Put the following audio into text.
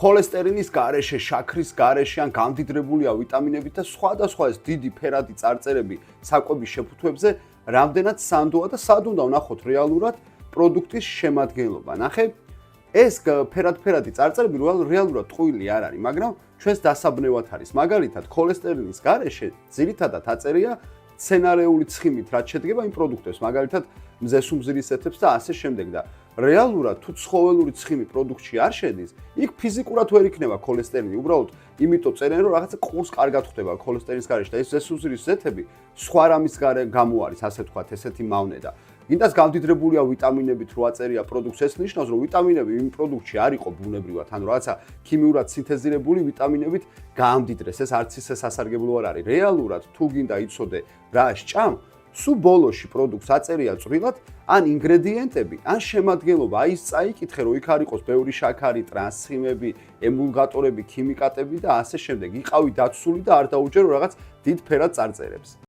ქოლესტერინის გარეშე, შაქრის გარეშე ან გამდიდრებულია ვიტამინებით და სხვადასხვა ეს დიდი ფერადი წარწერები საკვების შეფუთვებზე რამდენად სანდოა და სად უნდა ვნახოთ რეალურად პროდუქტის შემადგენლობა. ნახე, ეს ფერადი წარწერები რეალურად ტყუილი არ არის, მაგრამ ჩვენს დასაბნევად არის. მაგალითად, ქოლესტერინის გარეშე ძირითადად აწერია სცენარეული ცხიმით, რაც შედგება იმ პროდუქტებს, მაგალითად, მზესუმზირის ეთებს და ასე შემდეგ და რეალურად თუ ცხოველური ცხიმი პროდუქტში არ შედის, იქ ფიზიკურად ვერ იქნება ქოლესტერინი, უბრალოდ იმიტომ წერენ, რომ რაღაცა ყურს კარგად ხვდება ქოლესტერინის გარეშე და ეს მზესუმზირის ეთები სხვა რამის გამო არის, ასე ვთქვათ, ესეთი მავნე და გინდას გამდიდრებულია ვიტამინებით რო აწერია პროდუქტს, ეს ნიშნავს, რომ ვიტამინები იმ პროდუქტში არ იყო ბუნებრივად, ანუ რაღაცა ქიმიურად სინთეზირებული ვიტამინებით გამდიდრეს, ეს არც ისე სასარგებლო არ არის. რეალურად თუ გინდა იცოდე რა სჭამ, სულ ბოლოში პროდუქტს აწერია წვრილად, ან ინგრედიენტები, ან შემადგენლობა, აი ეს წაიკითხე, რომ იქ არ იყოს ბევრი შაქარი, ტრანსცხიმები, ემულგატორები, ქიმიკატები და ასე შემდეგ. იყავი დაცული და არ დაუჯერო რაღაც დიდ ფერად წარწერებს.